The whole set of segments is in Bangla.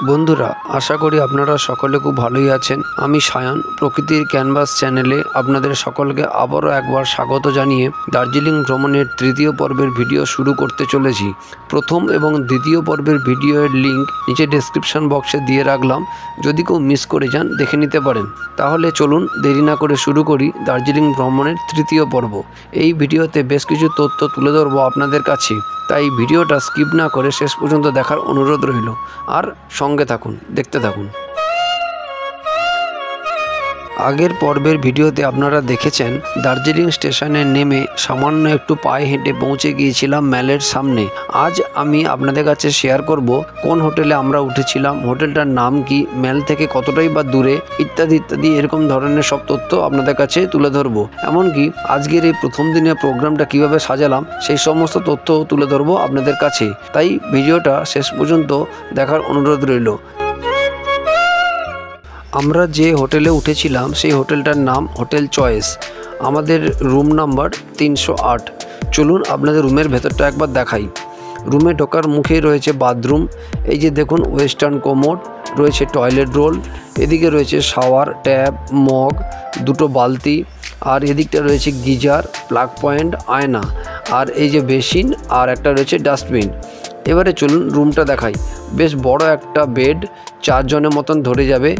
বন্ধুরা, আশা করি আপনারা সকলে খুব ভালোই আছেন। আমি সায়ন, প্রকৃতির ক্যানভাস চ্যানেলে আপনাদের সকলকে আবারও একবার স্বাগত জানিয়ে দার্জিলিং ভ্রমণের তৃতীয় পর্বের ভিডিও শুরু করতে চলেছি। প্রথম এবং দ্বিতীয় পর্বের ভিডিওর লিঙ্ক নিচে ডেসক্রিপশন বক্সে দিয়ে রাখলাম, যদি কেউ মিস করে যান দেখে নিতে পারেন। তাহলে চলুন দেরি না করে শুরু করি দার্জিলিং ভ্রমণের তৃতীয় পর্ব। এই ভিডিওতে বেশ কিছু তথ্য তুলে ধরবো আপনাদের কাছে, তাই ভিডিওটা স্কিপ না করে শেষ পর্যন্ত দেখার অনুরোধ রইল। আর সঙ্গে থাকুন, দেখতে থাকুন। আগের পর্বের ভিডিওতে আপনারা দেখেছেন দার্জিলিং স্টেশনে নেমে সামান্য একটু পায়ে হেঁটে পৌঁছে গিয়েছিলাম ম্যালের সামনে। আজ আমি আপনাদের কাছে শেয়ার করব কোন হোটেলে আমরা উঠেছিলাম, হোটেলটার নাম কি, ম্যাল থেকে কতটাই বা দূরে, ইত্যাদি ইত্যাদি এরকম ধরনের সব তথ্য আপনাদের কাছে তুলে ধরবো। এমনকি আজকের এই প্রথম দিনের প্রোগ্রামটা কিভাবে সাজালাম সেই সমস্ত তথ্য তুলে ধরবো আপনাদের কাছে। তাই ভিডিওটা শেষ পর্যন্ত দেখার অনুরোধ রইল। আমরা যে হোটেলে উঠেছিলাম সেই হোটেলটার নাম হোটেল চয়েস। আমাদের রুম নাম্বার 308। চলুন আপনাদের রুমের ভেতরটা একবার দেখাই। রুমে ঢোকার মুখেই রয়েছে বাথরুম। এই যে দেখুন, ওয়েস্টার্ন কোমোড রয়েছে, টয়লেট রোল, এদিকে রয়েছে শাওয়ার, ট্যাপ, মগ, দুটো বালতি, আর এদিকটা রয়েছে গিজার, প্লাগ পয়েন্ট, আয়না, আর এই যে বেসিন, আর একটা রয়েছে ডাস্টবিন। এবারে চলুন রুমটা দেখাই। বেশ বড় একটা বেড, 4 জনের মতন ধরে যাবে।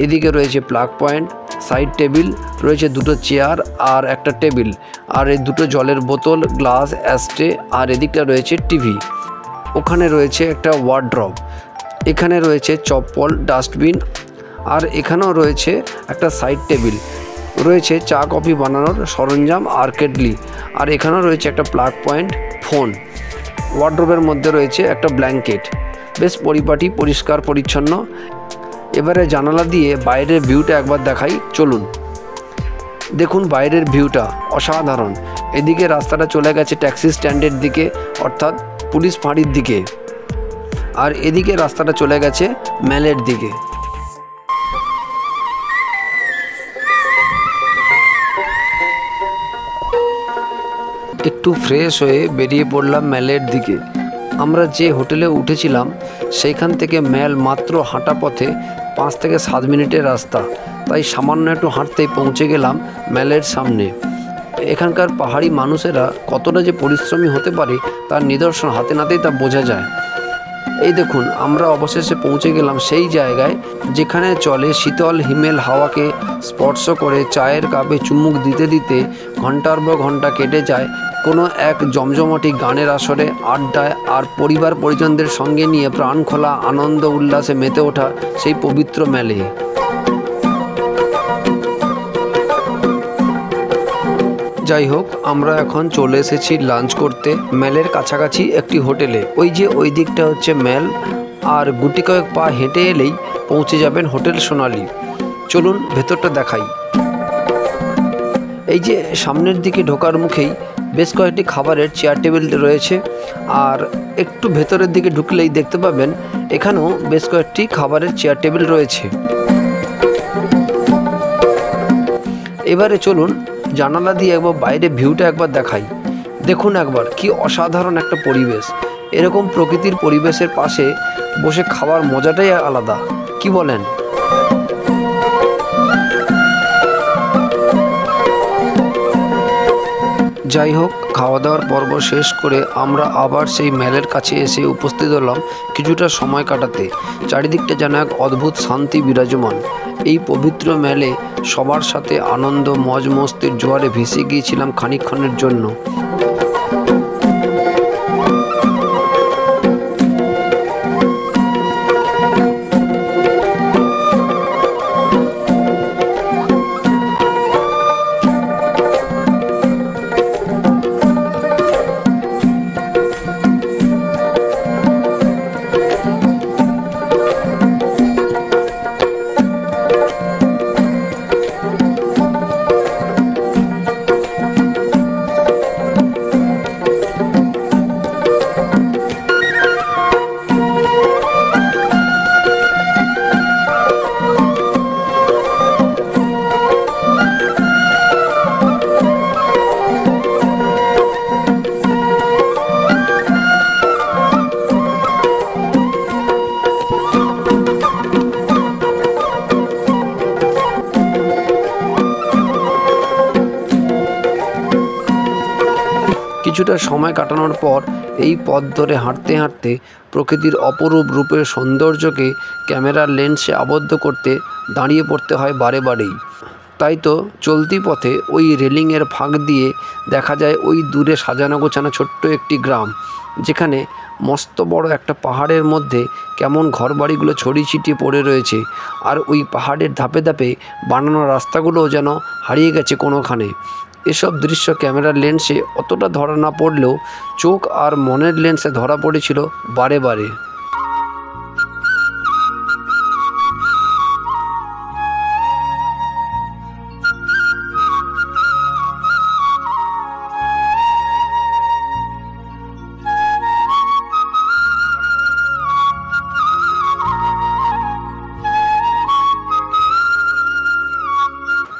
এদিকে রয়েছে প্লাগ পয়েন্ট, সাইড টেবিল, রয়েছে দুটো চেয়ার আর একটা টেবিল, আর এই দুটো জলের বোতল, গ্লাস, অ্যাস্ট্রে, আর এদিকটা রয়েছে টিভি। ওখানে রয়েছে একটা ওয়ার্ড্রব, এখানে রয়েছে চপ্পল, ডাস্টবিন, আর এখানেও রয়েছে একটা সাইড টেবিল, রয়েছে চা কফি বানানোর সরঞ্জাম আর কেটলি, আর এখানেও রয়েছে একটা প্লাগ পয়েন্ট, ফোন। ওয়ার্ড্রোবের মধ্যে রয়েছে একটা ব্ল্যাঙ্কেট। বেশ পরিপাটি, পরিষ্কার পরিচ্ছন্ন। এবারে জানালা দিয়ে বাইরের ভিউটা একবার দেখাই, চলুন। দেখুন বাইরের ভিউটা অসাধারণ। এদিকে রাস্তাটা চলে গেছে ট্যাক্সি স্ট্যান্ডের দিকে, অর্থাৎ পুলিশ ফাঁড়ির দিকে, আর এদিকে রাস্তাটা চলে গেছে ম্যালের দিকে। একটু ফ্রেশ হয়ে বেরিয়ে পড়লাম ম্যালের দিকে। আমরা যে হোটেলে উঠেছিলাম সেইখান থেকে ম্যাল মাত্র হাঁটা পথে 5 থেকে 7 মিনিটের রাস্তা, তাই সামান্য একটু হাঁটতেই পৌঁছে গেলাম ম্যালের সামনে। এখানকার পাহাড়ি মানুষেরা কতটা যে পরিশ্রমী হতে পারে তার নিদর্শন হাতে নাতেই তা বোঝা যায়। এই দেখুন, আমরা অবশেষে পৌঁছে গেলাম সেই জায়গায় যেখানে চলে শীতল হিমেল হাওয়াকে স্পর্শ করে চায়ের কাপে চুমুক দিতে দিতে ঘন্টার পর ঘন্টা কেটে যায় কোনো এক জমজমাটি গানের আসরে, আড্ডায়, আর পরিবার পরিজনদের সঙ্গে নিয়ে প্রাণ খোলা আনন্দ উল্লাসে মেতে ওঠা সেই পবিত্র মেলে। যাই হোক, আমরা এখন চলে এসেছি লাঞ্চ করতে ম্যালের কাছাকাছি একটি হোটেলে। ওই যে ওই দিকটা হচ্ছে ম্যাল, আর গুটি কয়েক পা হেঁটে এলেই পৌঁছে যাবেন হোটেল সোনালি। চলুন ভেতরটা দেখাই। এই যে সামনের দিকে ঢোকার মুখেই বেশ কয়েকটি খাবারের চেয়ার টেবিল রয়েছে, আর একটু ভেতরের দিকে ঢুকলেই দেখতে পাবেন এখানেও বেশ কয়েকটি খাবারের চেয়ার টেবিল রয়েছে। এবারে চলুন জানালা দিয়ে একবার বাইরে ভিউটা একবার দেখাই। দেখুন একবার কি অসাধারণ একটা পরিবেশ। এরকম প্রকৃতির পরিবেশের পাশে বসে খাওয়ার মজাটাই আলাদা, কি বলেন? যাই হোক, খাওয়া দাওয়ার পর্ব শেষ করে আমরা আবার সেই ম্যালের কাছে এসে উপস্থিত হলাম কিছুটা সময় কাটাতে। চারিদিকটা যেন এক অদ্ভুত শান্তি বিরাজমান। এই পবিত্র ম্যালে সবার সাথে আনন্দ মজ মস্তির জোয়ারে ভেসে গিয়েছিলাম খানিকক্ষণের জন্য। কিছুটা সময় কাটানোর পর এই পথ ধরে হাঁটতে হাঁটতে প্রকৃতির অপরূপ রূপের সৌন্দর্যকে ক্যামেরার লেন্সে আবদ্ধ করতে দাঁড়িয়ে পড়তে হয় বারে বারেই। তাই তো চলতি পথে ওই রেলিংয়ের ফাঁক দিয়ে দেখা যায় ওই দূরে সাজানো গোছানো ছোট্ট একটি গ্রাম, যেখানে মস্ত বড় একটা পাহাড়ের মধ্যে কেমন ঘরবাড়িগুলো ছড়িয়ে ছিটিয়ে পড়ে রয়েছে, আর ওই পাহাড়ের ধাপে ধাপে বানানো রাস্তাগুলোও যেন হারিয়ে গেছে কোনোখানে। এসব দৃশ্য ক্যামেরার লেন্সে অতটা ধরা না পড়লেও চোখ আর মনের লেন্সে ধরা পড়েছিল বারে বারে।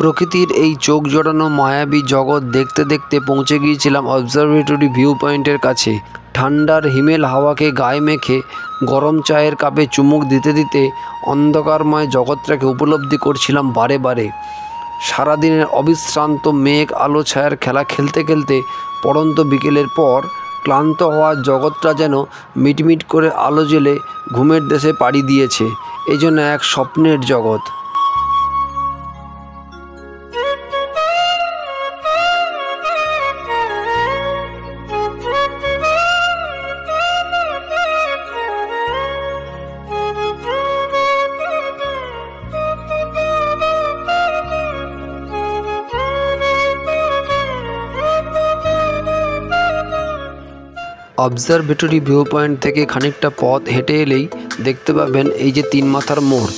প্রকৃতির এই চোখ জড়ানো মায়াবী জগৎ দেখতে দেখতে পৌঁছে গিয়েছিলাম অবজারভেটরি ভিউ পয়েন্টের কাছে। ঠান্ডার হিমেল হাওয়াকে গায়ে মেখে গরম চায়ের কাপে চুমুক দিতে দিতে অন্ধকারময় জগৎটাকে উপলব্ধি করছিলাম বারে বারে। সারাদিনের অবিশ্রান্ত মেঘ আলো ছায়ার খেলা খেলতে খেলতে পড়ন্ত বিকেলের পর ক্লান্ত হওয়া জগৎটা যেন মিটমিট করে আলো জ্বেলে ঘুমের দেশে পাড়ি দিয়েছে। এই জন্য এক স্বপ্নের জগৎ। অবজারভেটরি ভিউ পয়েন্ট থেকে খানিকটা পথ হেঁটে এলেই দেখতে পাবেন এই যে 3 মাথার মোড়।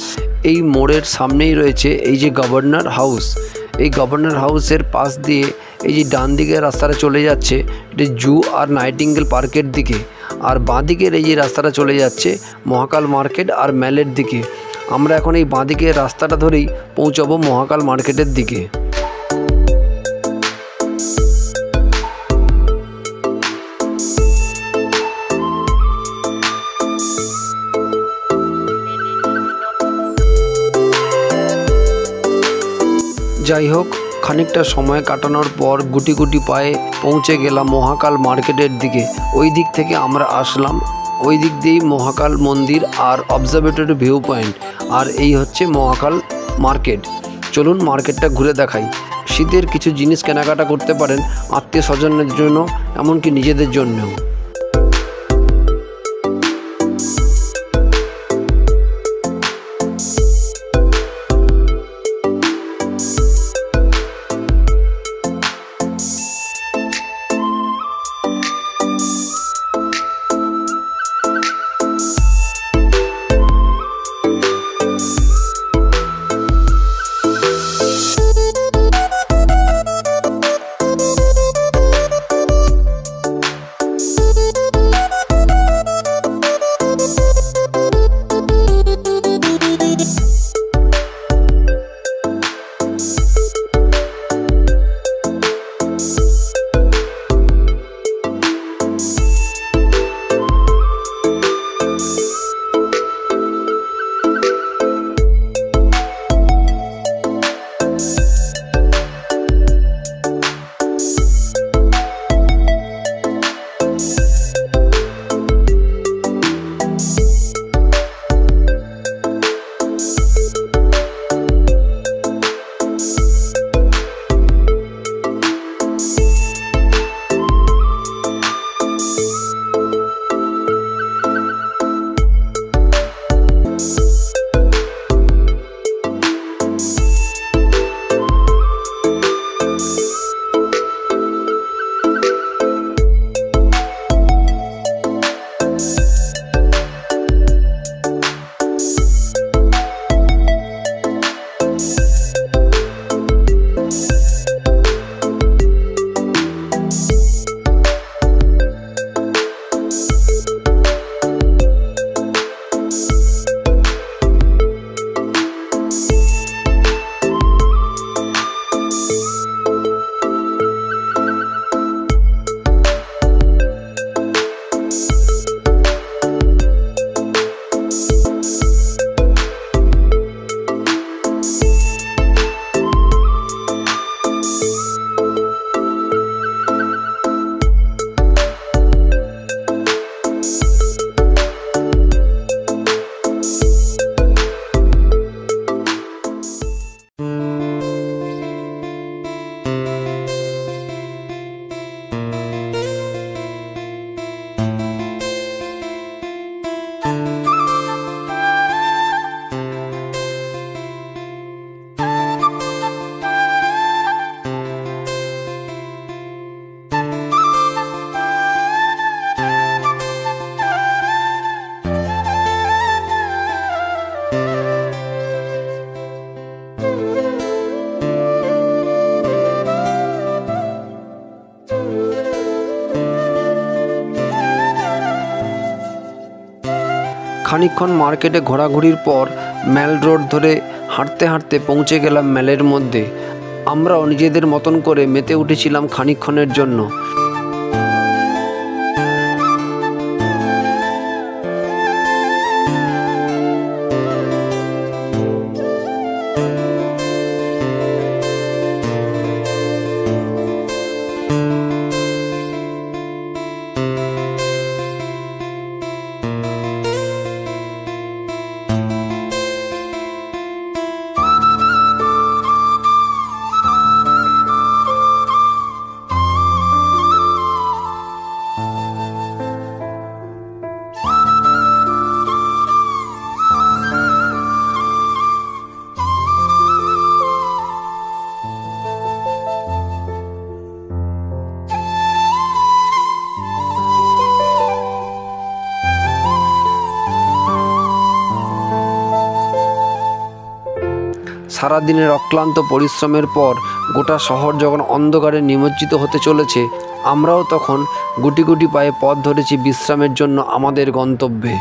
এই মোড়ের সামনেই রয়েছে এই যে গভর্নর হাউস। এই গভর্নর হাউসের পাশ দিয়ে এই যে ডান দিকের রাস্তাটা চলে যাচ্ছে এটি জু আর নাইটিঙ্গেল পার্কের দিকে, আর বাঁ দিকের এই যে রাস্তাটা চলে যাচ্ছে মহাকাল মার্কেট আর ম্যালের দিকে। আমরা এখন এই বাঁ দিকের রাস্তাটা ধরেই পৌঁছাবো মহাকাল মার্কেটের দিকে। যাই হোক, খানিকটা সময় কাটানোর পর গুটি গুটি পায়ে পৌঁছে গেলাম মহাকাল মার্কেটের দিকে। ওই দিক থেকে আমরা আসলাম, ওই দিক দিয়েই মহাকাল মন্দির আর অবজারভেটরি ভিউ পয়েন্ট, আর এই হচ্ছে মহাকাল মার্কেট। চলুন মার্কেটটা ঘুরে দেখাই। শীতের কিছু জিনিস কেনাকাটা করতে পারেন আত্মীয় স্বজনের জন্য, এমনকি নিজেদের জন্যও। খানিকক্ষণ মার্কেটে ঘোরাঘুরির পর ম্যাল রোড ধরে হাঁটতে হাঁটতে পৌঁছে গেলাম ম্যালের মধ্যে। আমরাও নিজেদের মতন করে মেতে উঠেছিলাম খানিকক্ষণের জন্য। সারাদিনের অক্লান্ত পরিশ্রমের পর গোটা শহর যখন অন্ধকারে নিমজ্জিত হতে চলেছে, আমরাও তখন গুটি গুটি পায়ে পথ ধরেছি বিশ্রামের জন্য আমাদের গন্তব্যে।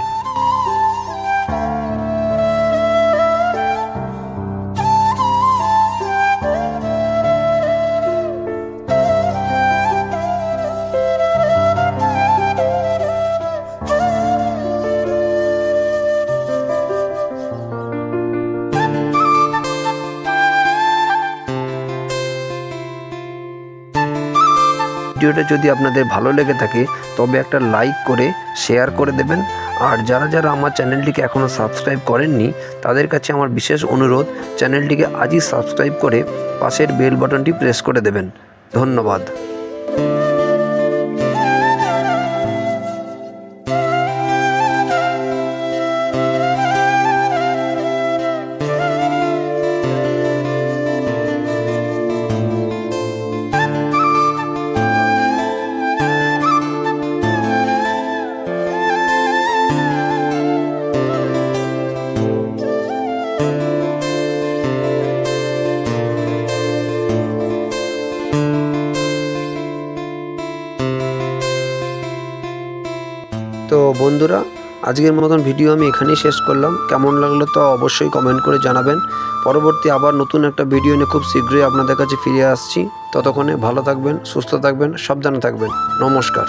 ভিডিওটা যদি আপনাদের ভালো লেগে থাকে তবে একটা লাইক করে শেয়ার করে দেবেন। আর যারা যারা আমার চ্যানেলটিকে এখনও সাবস্ক্রাইব করেননি তাদের কাছে আমার বিশেষ অনুরোধ, চ্যানেলটিকে আজই সাবস্ক্রাইব করে পাশের বেল বাটনটি প্রেস করে দেবেন। ধন্যবাদ। তো বন্ধুরা, আজকের মতন ভিডিও আমি এখানেই শেষ করলাম। কেমন লাগলো তো অবশ্যই কমেন্ট করে জানাবেন। পরবর্তী আবার নতুন একটা ভিডিও নিয়ে খুব শীঘ্রই আপনাদের কাছে ফিরে আসছি। ততক্ষণে ভালো থাকবেন, সুস্থ থাকবেন, সাবধানে থাকবেন। নমস্কার।